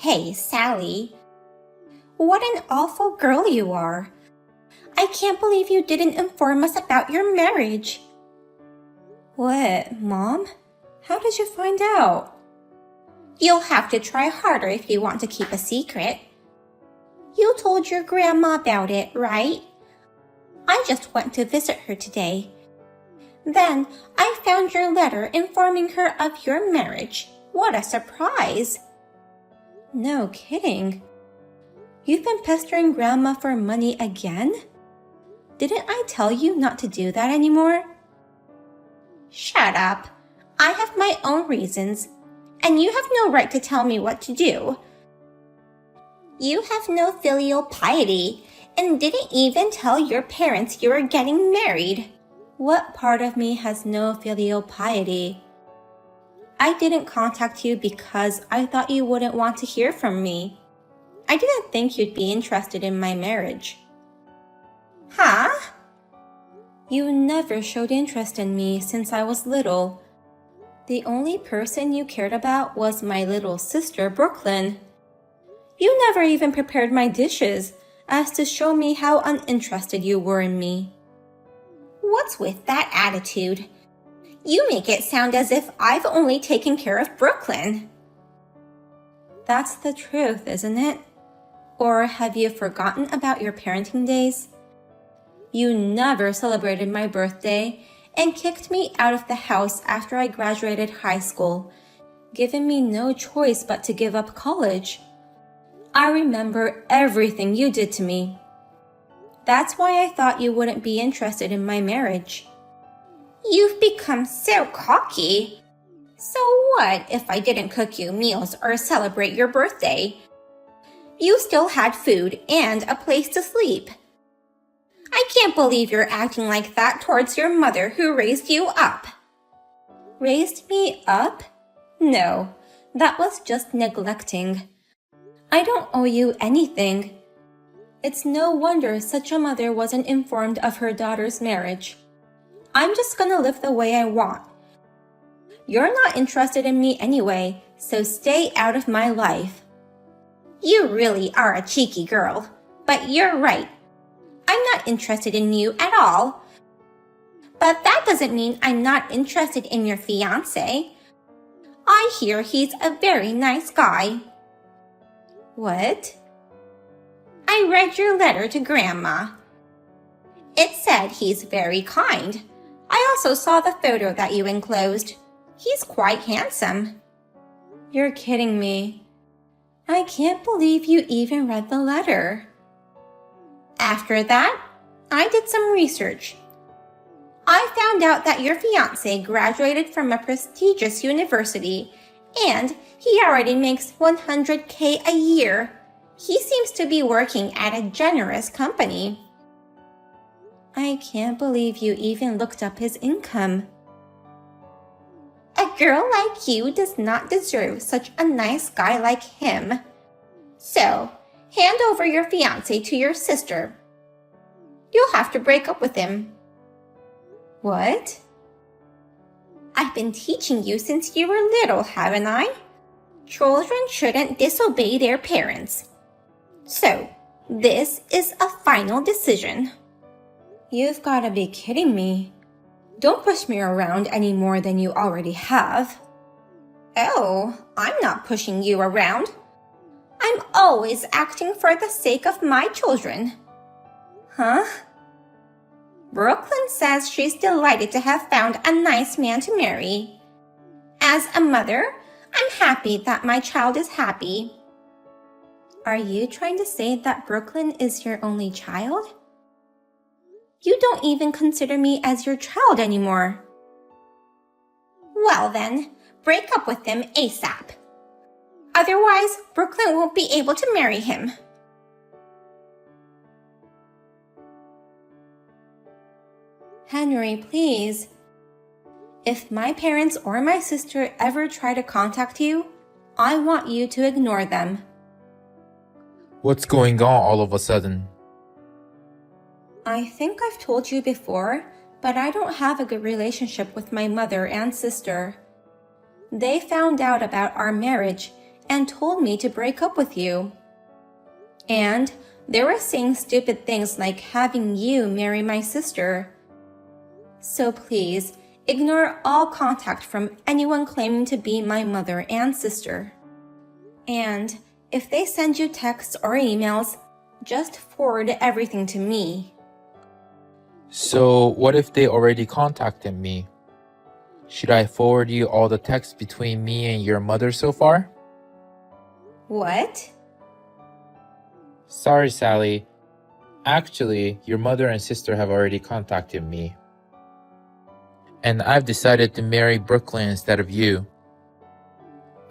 Hey, Sally. What an awful girl you are. I can't believe you didn't inform us about your marriage. What, Mom? How did you find out? You'll have to try harder if you want to keep a secret. You told your grandma about it, right? I just went to visit her today. Then I found your letter informing her of your marriage. What a surprise! No kidding. You've been pestering Grandma for money again? Didn't I tell you not to do that anymore? Shut up. I have my own reasons, and you have no right to tell me what to do. You have no filial piety and didn't even tell your parents you were getting married. What part of me has no filial piety? I didn't contact you because I thought you wouldn't want to hear from me. I didn't think you'd be interested in my marriage. Huh? You never showed interest in me since I was little. The only person you cared about was my little sister, Brooklyn. You never even prepared my dishes as to show me how uninterested you were in me. What's with that attitude? You make it sound as if I've only taken care of Brooklyn. That's the truth, isn't it? Or have you forgotten about your parenting days? You never celebrated my birthday and kicked me out of the house after I graduated high school, giving me no choice but to give up college. I remember everything you did to me. That's why I thought you wouldn't be interested in my marriage. You've become so cocky. So what if I didn't cook you meals or celebrate your birthday? You still had food and a place to sleep. I can't believe you're acting like that towards your mother who raised you up. Raised me up? No, that was just neglecting. I don't owe you anything. It's no wonder such a mother wasn't informed of her daughter's marriage. I'm just gonna live the way I want. You're not interested in me anyway, so stay out of my life. You really are a cheeky girl, but you're right. I'm not interested in you at all. But that doesn't mean I'm not interested in your fiancé. I hear he's a very nice guy. What? I read your letter to Grandma. It said he's very kind. I also saw the photo that you enclosed. He's quite handsome. You're kidding me. I can't believe you even read the letter. After that, I did some research. I found out that your fiancé graduated from a prestigious university, and he already makes $100K a year. He seems to be working at a generous company. I can't believe you even looked up his income. A girl like you does not deserve such a nice guy like him. So, hand over your fiancé to your sister. You'll have to break up with him. What? I've been teaching you since you were little, haven't I? Children shouldn't disobey their parents. So, this is a final decision. You've got to be kidding me. Don't push me around any more than you already have. Oh, I'm not pushing you around. I'm always acting for the sake of my children. Huh? Brooklyn says she's delighted to have found a nice man to marry. As a mother, I'm happy that my child is happy. Are you trying to say that Brooklyn is your only child? You don't even consider me as your child anymore. Well then, break up with him ASAP. Otherwise, Brooklyn won't be able to marry him. Henry, please. If my parents or my sister ever try to contact you, I want you to ignore them. What's going on all of a sudden? I think I've told you before, but I don't have a good relationship with my mother and sister. They found out about our marriage and told me to break up with you. And they were saying stupid things like having you marry my sister. So please, ignore all contact from anyone claiming to be my mother and sister. And if they send you texts or emails, just forward everything to me. So, what if they already contacted me? Should I forward you all the texts between me and your mother so far? What? Sorry, Sally. Actually, your mother and sister have already contacted me. And I've decided to marry Brooklyn instead of you.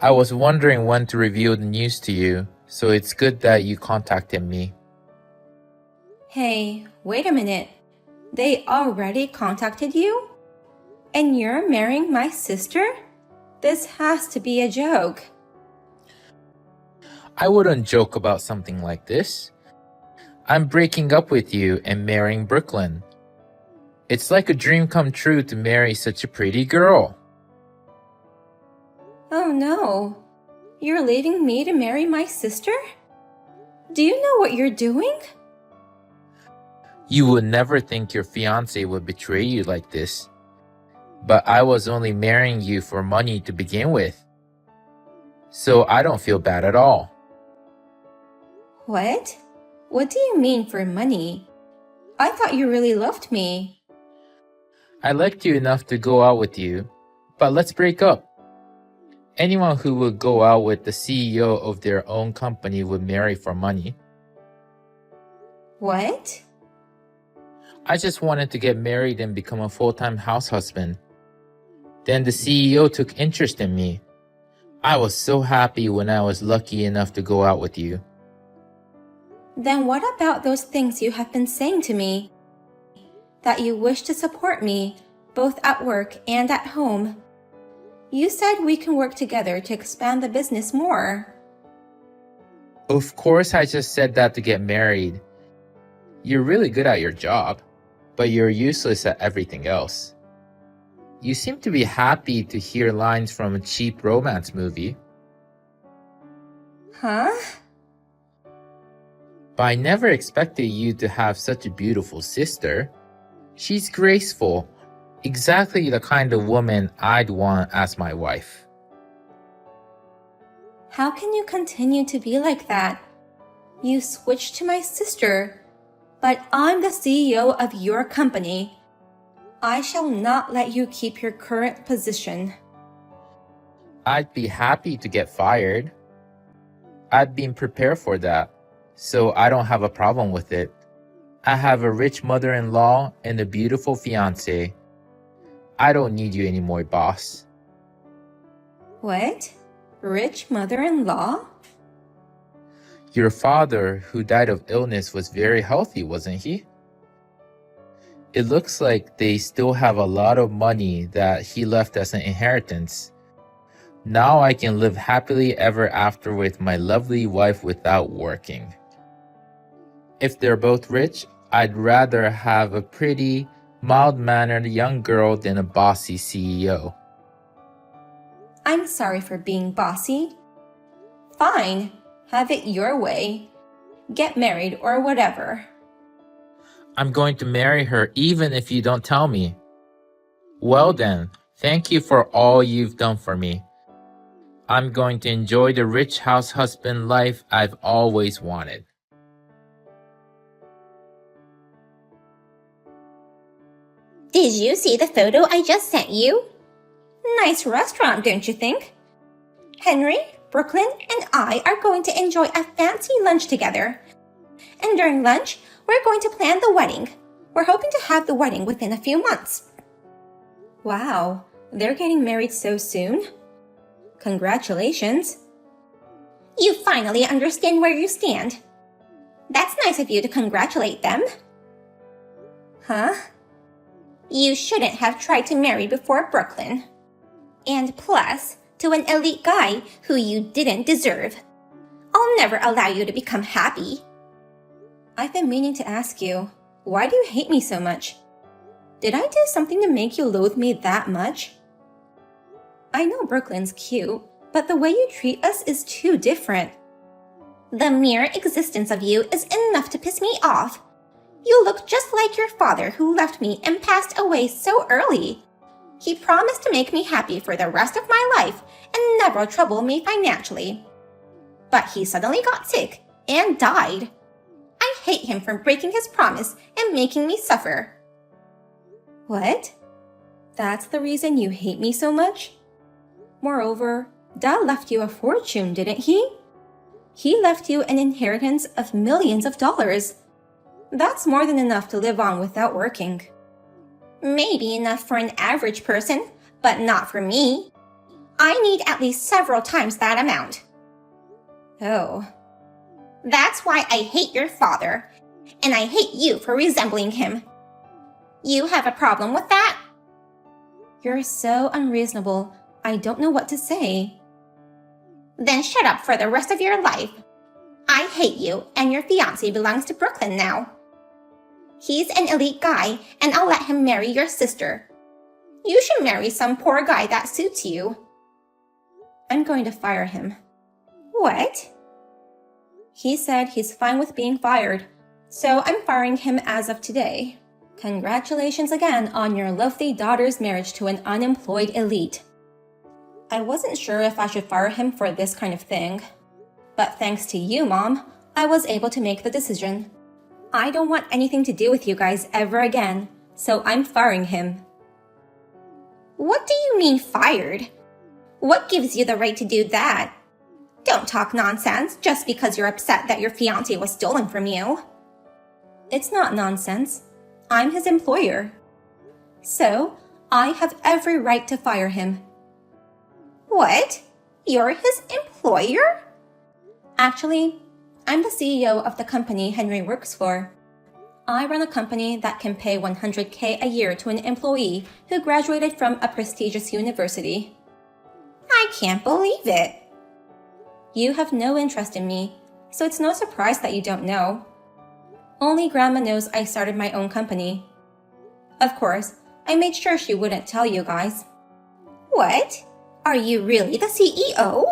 I was wondering when to reveal the news to you, so it's good that you contacted me. Hey, wait a minute. They already contacted you? And you're marrying my sister? This has to be a joke. I wouldn't joke about something like this. I'm breaking up with you and marrying Brooklyn. It's like a dream come true to marry such a pretty girl. Oh no. You're leaving me to marry my sister? Do you know what you're doing? You would never think your fiancé would betray you like this. But I was only marrying you for money to begin with. So I don't feel bad at all. What? What do you mean for money? I thought you really loved me. I liked you enough to go out with you, but let's break up. Anyone who would go out with the CEO of their own company would marry for money. What? I just wanted to get married and become a full-time house husband. Then the CEO took interest in me. I was so happy when I was lucky enough to go out with you. Then what about those things you have been saying to me? That you wish to support me, both at work and at home. You said we can work together to expand the business more. Of course, I just said that to get married. You're really good at your job, but you're useless at everything else. You seem to be happy to hear lines from a cheap romance movie. Huh? But I never expected you to have such a beautiful sister. She's graceful, exactly the kind of woman I'd want as my wife. How can you continue to be like that? You switched to my sister, but I'm the CEO of your company. I shall not let you keep your current position. I'd be happy to get fired. I've been prepared for that, so I don't have a problem with it. I have a rich mother-in-law and a beautiful fiancé. I don't need you anymore, boss. What? Rich mother-in-law? Your father, who died of illness, was very healthy, wasn't he? It looks like they still have a lot of money that he left as an inheritance. Now I can live happily ever after with my lovely wife without working. If they're both rich, I'd rather have a pretty, mild-mannered young girl than a bossy CEO. I'm sorry for being bossy. Fine, have it your way. Get married or whatever. I'm going to marry her even if you don't tell me. Well then, thank you for all you've done for me. I'm going to enjoy the rich house husband life I've always wanted. Did you see the photo I just sent you? Nice restaurant, don't you think? Henry, Brooklyn, and I are going to enjoy a fancy lunch together. And during lunch, we're going to plan the wedding. We're hoping to have the wedding within a few months. Wow, they're getting married so soon? Congratulations. You finally understand where you stand. That's nice of you to congratulate them. Huh? You shouldn't have tried to marry before Brooklyn. And plus, to an elite guy who you didn't deserve. I'll never allow you to become happy. I've been meaning to ask you, why do you hate me so much? Did I do something to make you loathe me that much? I know Brooklyn's cute, but the way you treat us is too different. The mere existence of you is enough to piss me off. You look just like your father who left me and passed away so early. He promised to make me happy for the rest of my life and never trouble me financially. But he suddenly got sick and died. I hate him for breaking his promise and making me suffer. What? That's the reason you hate me so much? Moreover, Dad left you a fortune, didn't he? He left you an inheritance of millions of dollars. That's more than enough to live on without working. Maybe enough for an average person, but not for me. I need at least several times that amount. Oh. That's why I hate your father, and I hate you for resembling him. You have a problem with that? You're so unreasonable. I don't know what to say. Then shut up for the rest of your life. I hate you, and your fiancé belongs to Brooklyn now. He's an elite guy, and I'll let him marry your sister. You should marry some poor guy that suits you. I'm going to fire him. What? He said he's fine with being fired, so I'm firing him as of today. Congratulations again on your lovely daughter's marriage to an unemployed elite. I wasn't sure if I should fire him for this kind of thing. But thanks to you, Mom, I was able to make the decision. I don't want anything to do with you guys ever again, so I'm firing him. What do you mean fired? What gives you the right to do that? Don't talk nonsense just because you're upset that your fiancé was stolen from you. It's not nonsense. I'm his employer. So, I have every right to fire him. What? You're his employer? Actually, I'm the CEO of the company Henry works for. I run a company that can pay $100K a year to an employee who graduated from a prestigious university. I can't believe it. You have no interest in me, so it's no surprise that you don't know. Only Grandma knows I started my own company. Of course, I made sure she wouldn't tell you guys. What? Are you really the CEO?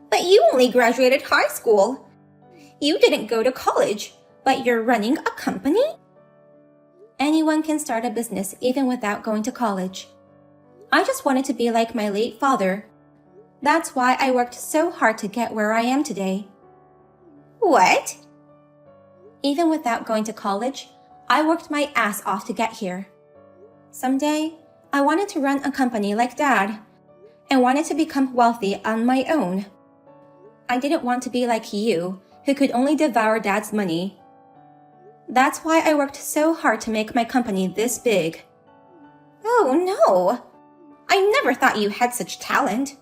But you only graduated high school. You didn't go to college, but you're running a company? Anyone can start a business even without going to college. I just wanted to be like my late father. That's why I worked so hard to get where I am today. What? Even without going to college, I worked my ass off to get here. Someday, I wanted to run a company like Dad, and wanted to become wealthy on my own. I didn't want to be like you, who could only devour Dad's money. That's why I worked so hard to make my company this big. Oh no! I never thought you had such talent.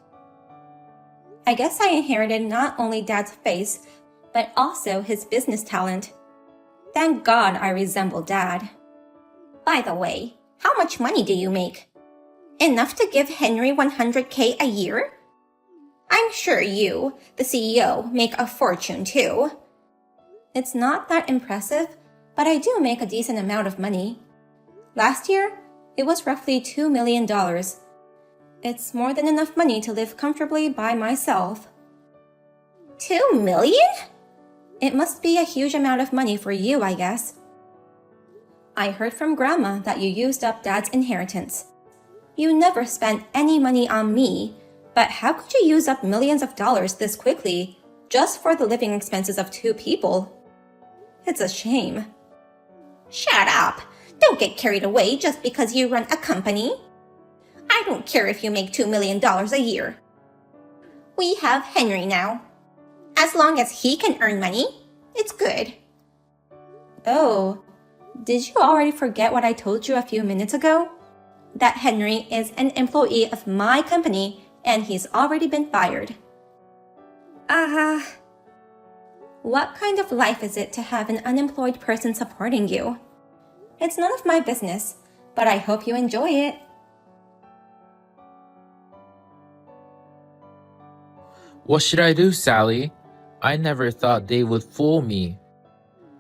I guess I inherited not only Dad's face, but also his business talent. Thank God I resemble Dad. By the way, how much money do you make? Enough to give Henry $100K a year? I'm sure you, the CEO, make a fortune too. It's not that impressive, but I do make a decent amount of money. Last year, it was roughly $2 million. It's more than enough money to live comfortably by myself. 2 million? It must be a huge amount of money for you, I guess. I heard from Grandma that you used up Dad's inheritance. You never spent any money on me, but how could you use up millions of dollars this quickly, just for the living expenses of 2 people? It's a shame. Shut up! Don't get carried away just because you run a company. I don't care if you make $2 million a year. We have Henry now. As long as he can earn money, it's good. Oh, did you already forget what I told you a few minutes ago? That Henry is an employee of my company and he's already been fired. What kind of life is it to have an unemployed person supporting you? It's none of my business, but I hope you enjoy it. What should I do, Sally? I never thought they would fool me.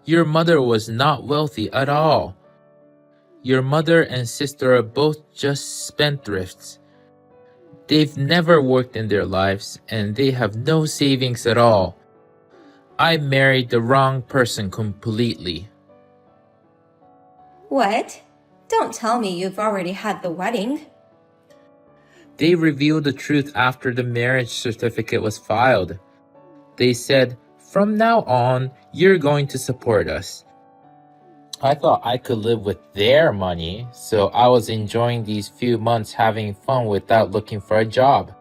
Your mother was not wealthy at all. Your mother and sister are both just spendthrifts. They've never worked in their lives and they have no savings at all. I married the wrong person completely. What? Don't tell me you've already had the wedding. They revealed the truth after the marriage certificate was filed. They said, "From now on, you're going to support us." I thought I could live with their money, so I was enjoying these few months having fun without looking for a job.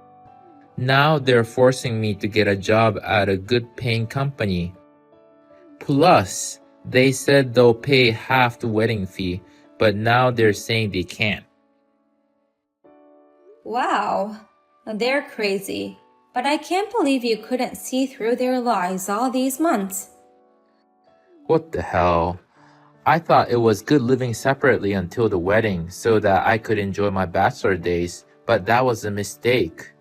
Now they're forcing me to get a job at a good paying company. Plus, they said they'll pay half the wedding fee, but now they're saying they can't. Wow, they're crazy. But I can't believe you couldn't see through their lies all these months. What the hell? I thought it was good living separately until the wedding so that I could enjoy my bachelor days, but that was a mistake.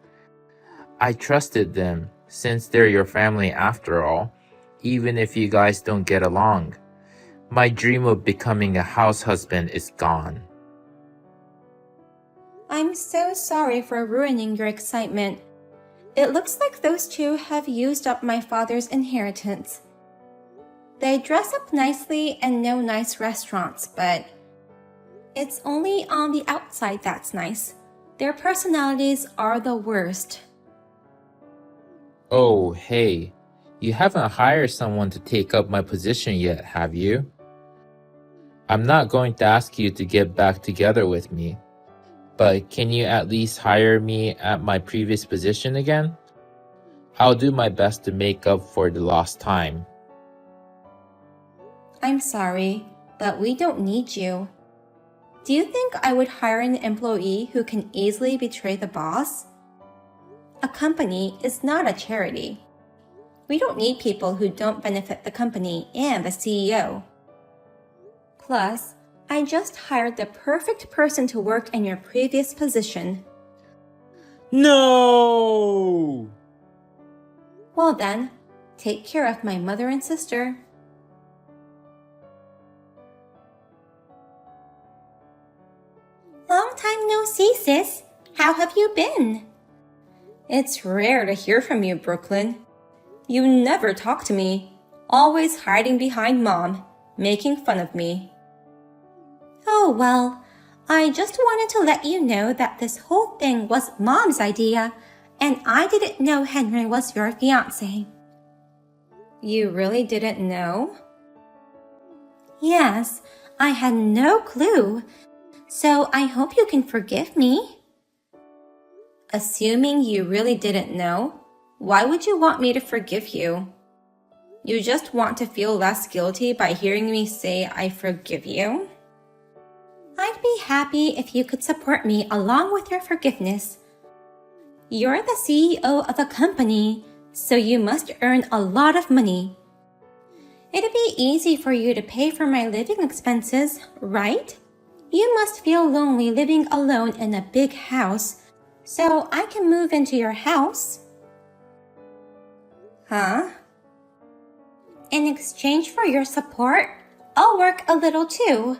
I trusted them since they're your family after all, even if you guys don't get along. My dream of becoming a house husband is gone. I'm so sorry for ruining your excitement. It looks like those two have used up my father's inheritance. They dress up nicely and know nice restaurants, but it's only on the outside that's nice. Their personalities are the worst. Oh, hey, you haven't hired someone to take up my position yet, have you? I'm not going to ask you to get back together with me, but can you at least hire me at my previous position again? I'll do my best to make up for the lost time. I'm sorry, but we don't need you. Do you think I would hire an employee who can easily betray the boss? A company is not a charity. We don't need people who don't benefit the company and the CEO. Plus, I just hired the perfect person to work in your previous position. No! Well then, take care of my mother and sister. Long time no see, sis. How have you been? It's rare to hear from you, Brooklyn. You never talk to me, always hiding behind Mom, making fun of me. Oh, well, I just wanted to let you know that this whole thing was Mom's idea, and I didn't know Henry was your fiancé. You really didn't know? Yes, I had no clue, so I hope you can forgive me. Assuming you really didn't know, why would you want me to forgive you? You just want to feel less guilty by hearing me say I forgive you? I'd be happy if you could support me along with your forgiveness. You're the CEO of a company, so you must earn a lot of money. It'd be easy for you to pay for my living expenses, right? You must feel lonely living alone in a big house, so I can move into your house. Huh? In exchange for your support, I'll work a little too.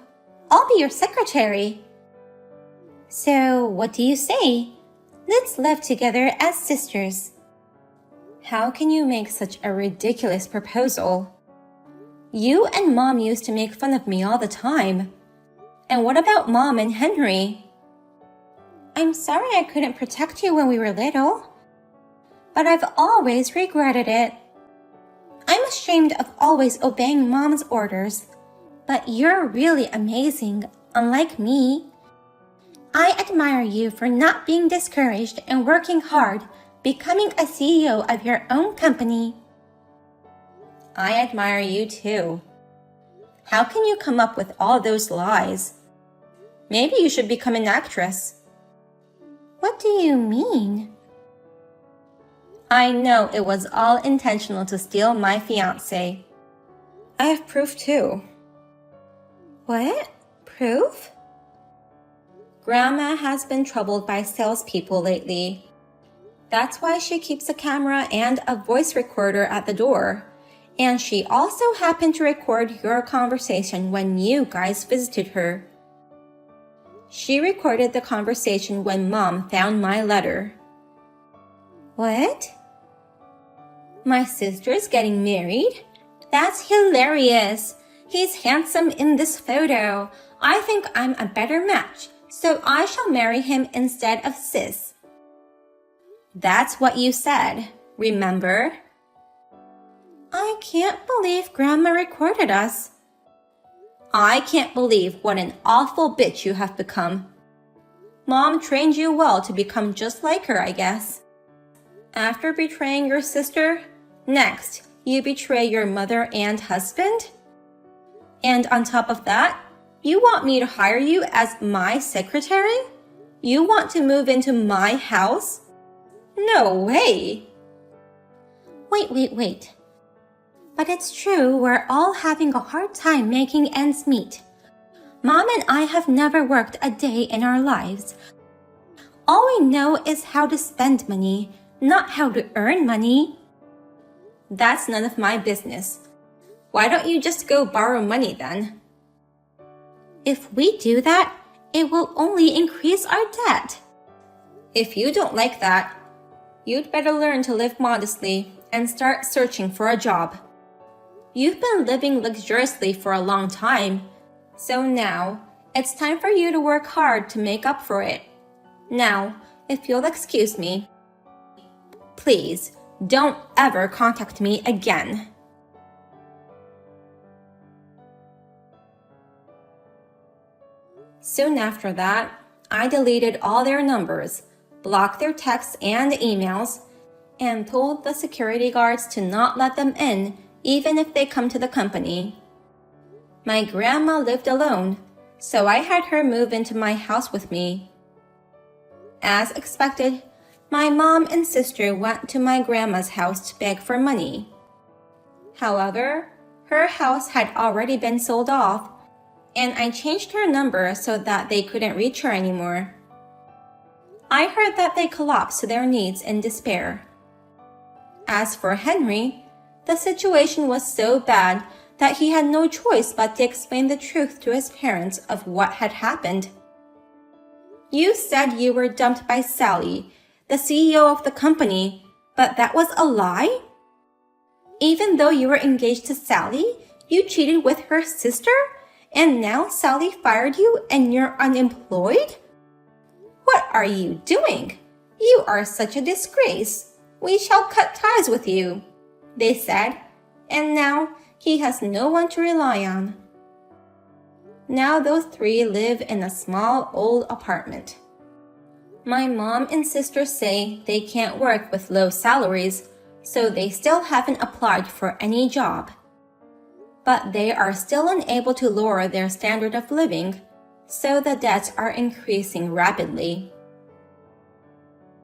I'll be your secretary. So, what do you say? Let's live together as sisters. How can you make such a ridiculous proposal? You and Mom used to make fun of me all the time. And what about Mom and Henry? I'm sorry I couldn't protect you when we were little, but I've always regretted it. I'm ashamed of always obeying Mom's orders, but you're really amazing, unlike me. I admire you for not being discouraged and working hard, becoming a CEO of your own company. I admire you too. How can you come up with all those lies? Maybe you should become an actress. What do you mean? I know it was all intentional to steal my fiancé. I have proof too. What? Proof? Grandma has been troubled by salespeople lately. That's why she keeps a camera and a voice recorder at the door. And she also happened to record your conversation when you guys visited her. She recorded the conversation when Mom found my letter. What? My sister's getting married? That's hilarious. He's handsome in this photo. I think I'm a better match, so I shall marry him instead of Sis. That's what you said, remember? I can't believe Grandma recorded us. I can't believe what an awful bitch you have become. Mom trained you well to become just like her, I guess. After betraying your sister, next, you betray your mother and husband? And on top of that, you want me to hire you as my secretary? You want to move into my house? No way! Wait. But it's true, we're all having a hard time making ends meet. Mom and I have never worked a day in our lives. All we know is how to spend money, not how to earn money. That's none of my business. Why don't you just go borrow money then? If we do that, it will only increase our debt. If you don't like that, you'd better learn to live modestly and start searching for a job. You've been living luxuriously for a long time, so now it's time for you to work hard to make up for it. Now, if you'll excuse me, please don't ever contact me again. Soon after that, I deleted all their numbers, blocked their texts and emails, and told the security guards to not let them in even if they come to the company. My grandma lived alone, so I had her move into my house with me. As expected, my mom and sister went to my grandma's house to beg for money. However, her house had already been sold off, and I changed her number so that they couldn't reach her anymore. I heard that they collapsed to their knees in despair. As for Henry, the situation was so bad that he had no choice but to explain the truth to his parents of what had happened. You said you were dumped by Sally, the CEO of the company, but that was a lie? Even though you were engaged to Sally, you cheated with her sister, and now Sally fired you and you're unemployed? What are you doing? You are such a disgrace. We shall cut ties with you, they said, and now he has no one to rely on. Now those three live in a small old apartment. My mom and sister say they can't work with low salaries, so they still haven't applied for any job. But they are still unable to lower their standard of living, so the debts are increasing rapidly.